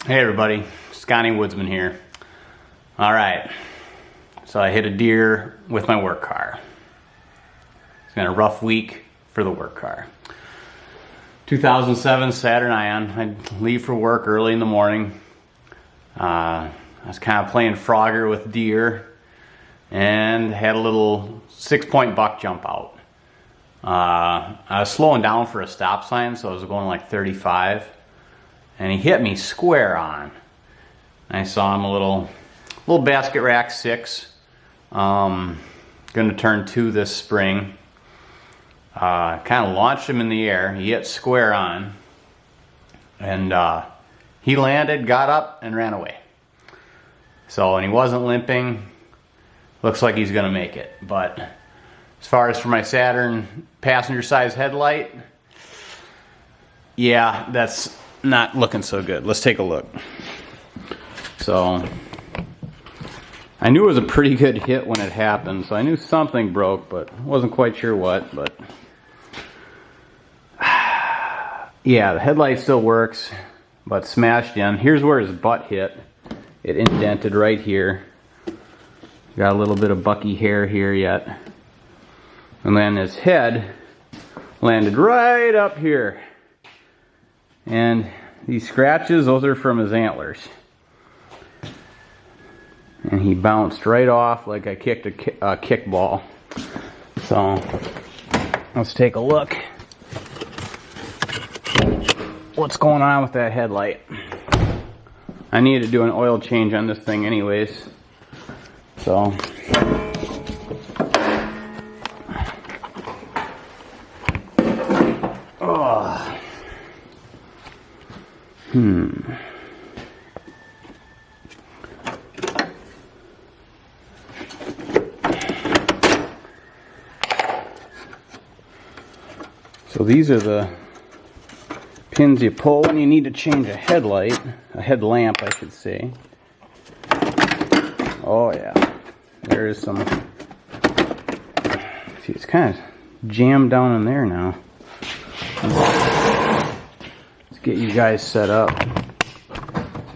Hey everybody, Scotty Woodsman here. Alright, so I hit a deer with my work car. It's been a rough week for the work car. 2007 Saturn Ion. I'd leave for work early in the morning. I was kind of playing Frogger with deer and had a little 6-point buck jump out. I was slowing down for a stop sign, so I was going like 35. And he hit me square on. I saw him a little basket rack 6. Going to turn 2 this spring. Kind of launched him in the air. He hit square on. And he landed, got up, and ran away. So, and he wasn't limping. Looks like he's going to make it. But as far as for my Saturn passenger size headlight, yeah, that's not looking so good. Let's take a look. So I knew it was a pretty good hit when it happened, so I knew something broke, but wasn't quite sure what. But yeah, the headlight still works, but smashed in. Here's where his butt hit. It indented right here. Got a little bit of bucky hair here yet. And then his head landed right up here. And these scratches, those are from his antlers. And he bounced right off like I kicked a kickball. So, let's take a look. What's going on with that headlight? I need to do an oil change on this thing anyways. So, So these are the pins you pull when you need to change a headlight, a headlamp I should say. Oh yeah, there is some, see it's kind of jammed down in there now. Let's get you guys set up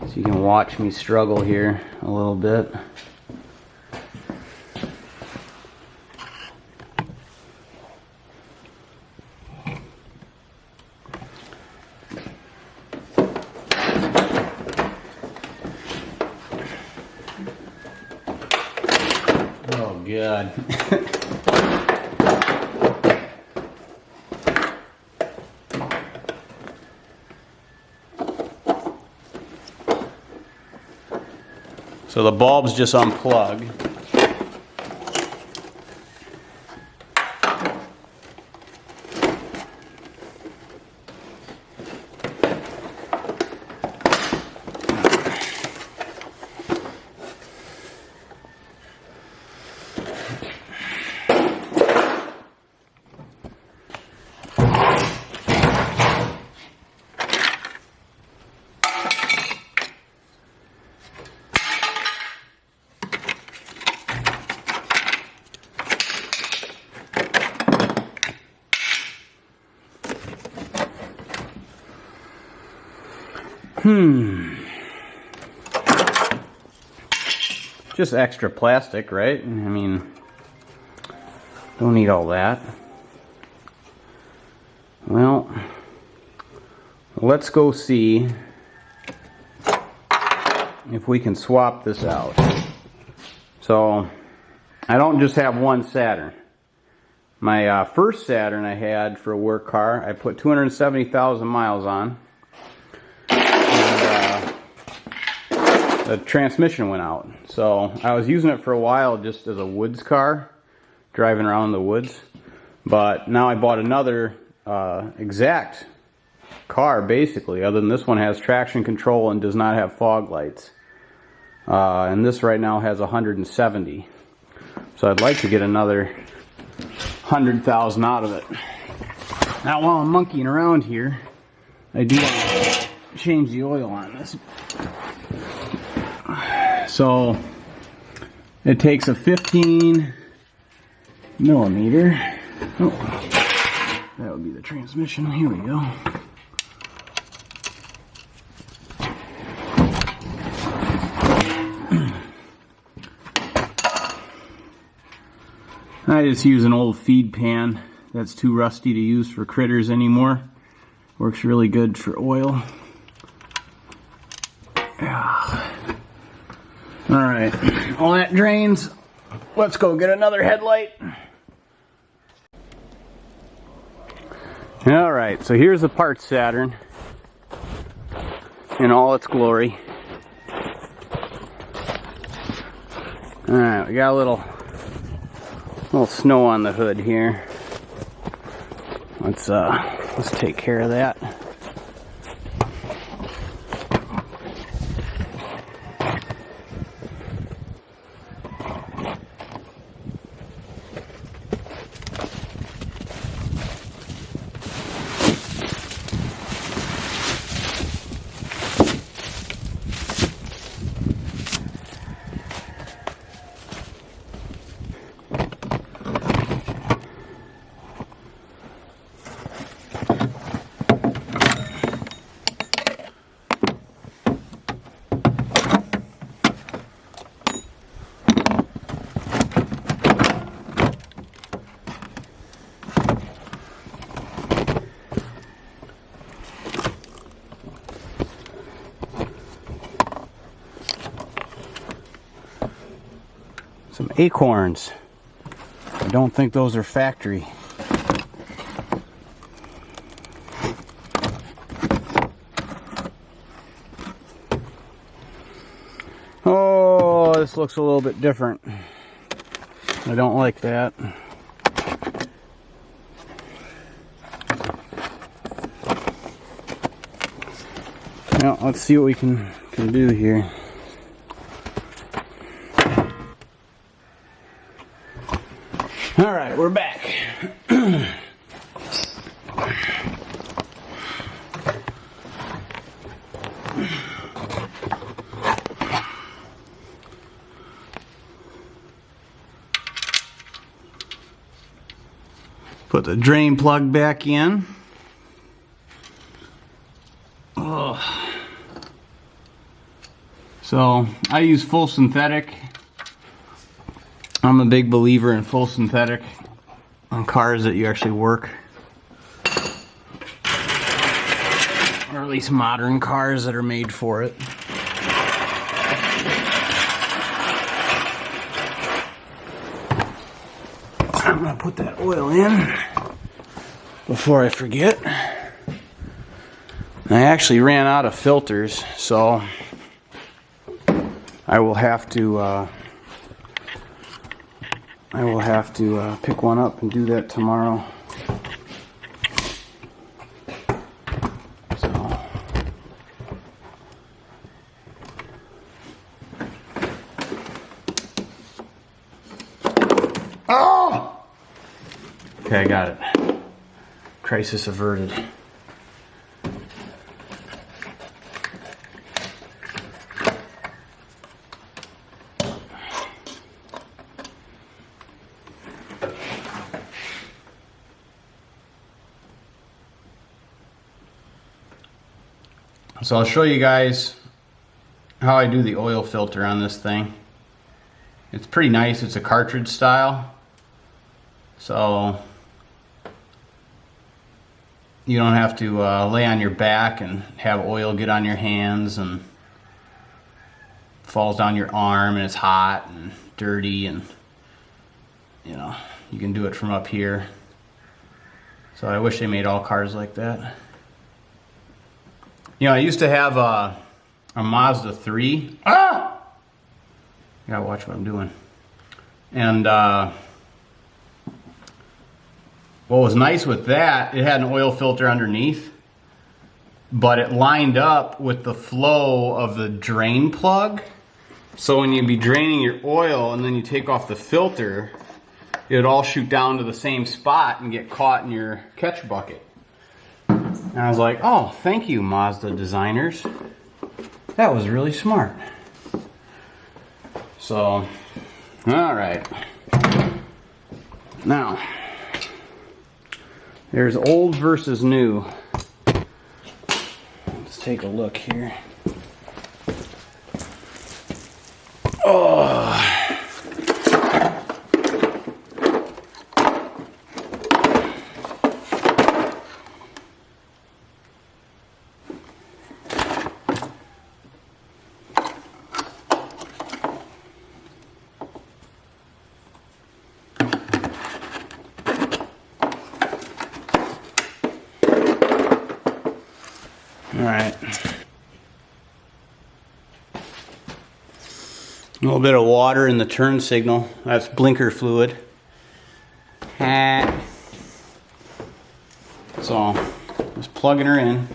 so you can watch me struggle here a little bit. Oh God. So the bulbs just unplug. Just extra plastic, right? I mean, don't need all that. Well, let's go see if we can swap this out. So, I don't just have one Saturn. My first Saturn I had for a work car, I put 270,000 miles on. The transmission went out. So I was using it for a while just as a woods car, driving around the woods. But now I bought another exact car basically, other than this one has traction control and does not have fog lights. And this right now has 170. So I'd like to get another 100,000 out of it. Now while I'm monkeying around here, I do want to change the oil on this. So it takes a 15 millimeter. Oh, that would be the transmission. Here we go. I just use an old feed pan that's too rusty to use for critters anymore. Works really good for oil. Yeah. Alright, all that drains. Let's go get another headlight. Alright, so here's the parts Saturn in all its glory. Alright, we got a little snow on the hood here. Let's take care of that. Some acorns. I don't think those are factory. Oh, this looks a little bit different. I don't like that. Well, let's see what we can do here. All right, we're back. Put the drain plug back in. Oh. So I use full synthetic. I'm a big believer in full synthetic on cars that you actually work. Or at least modern cars that are made for it. I'm gonna put that oil in before I forget. I actually ran out of filters, so I will have to pick one up and do that tomorrow. So. Oh! Okay, I got it. Crisis averted. So I'll show you guys how I do the oil filter on this thing. It's pretty nice. It's a cartridge style. So you don't have to lay on your back and have oil get on your hands and falls down your arm and it's hot and dirty, and you know, you can do it from up here. So I wish they made all cars like that. You know, I used to have a Mazda 3. Ah! I gotta watch what I'm doing. And what was nice with that, it had an oil filter underneath, but it lined up with the flow of the drain plug. So when you'd be draining your oil and then you take off the filter, it would all shoot down to the same spot and get caught in your catch bucket. And I was like, oh, thank you, Mazda designers. That was really smart. So, all right. Now, there's old versus new. Let's take a look here. Oh. Alright. A little bit of water in the turn signal. That's blinker fluid. So, just plugging her in.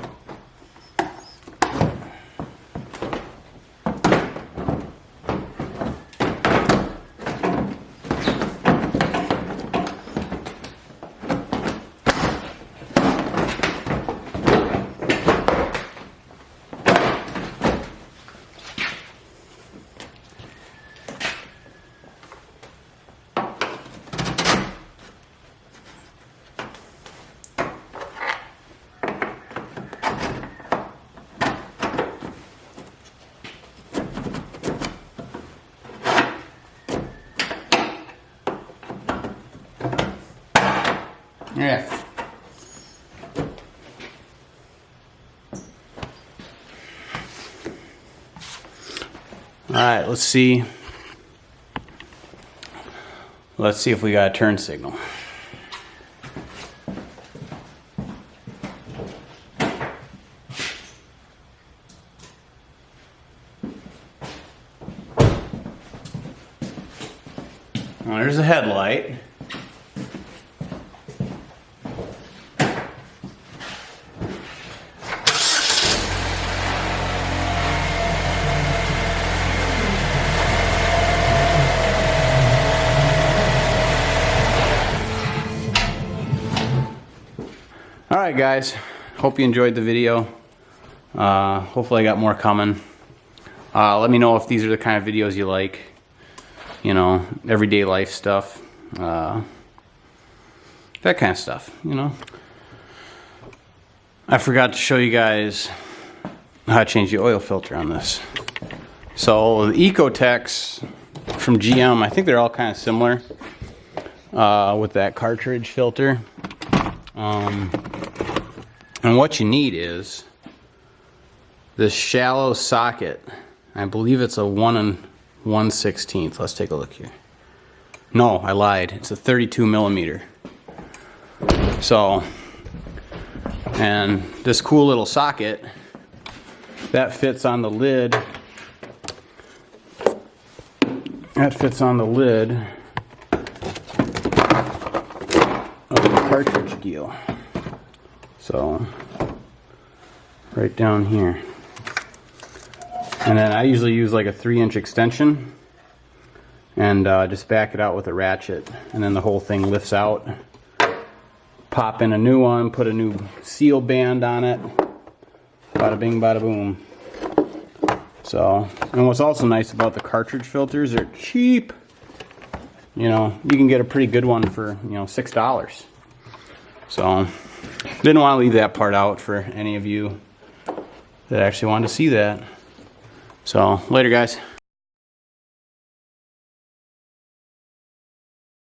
Yeah. All right, let's see. Let's see if we got a turn signal. Well, there's a headlight. Alright guys, hope you enjoyed the video. Hopefully I got more coming. Let me know if these are the kind of videos you like. You know, everyday life stuff. That kind of stuff, you know. I forgot to show you guys how to change the oil filter on this. So the Ecotechs from GM, I think they're all kind of similar with that cartridge filter. And what you need is this shallow socket. I believe it's a 1 1/16. Let's take a look here. No, I lied. It's a 32 millimeter. So, and this cool little socket that fits on the lid. That fits on the lid of the cartridge deal. So, right down here. And then I usually use like a 3-inch extension and just back it out with a ratchet. And then the whole thing lifts out. Pop in a new one, put a new seal band on it. Bada bing, bada boom. So, and what's also nice about the cartridge filters, they're cheap. You know, you can get a pretty good one for, you know, $6. So, didn't want to leave that part out for any of you that actually wanted to see that. So, later guys.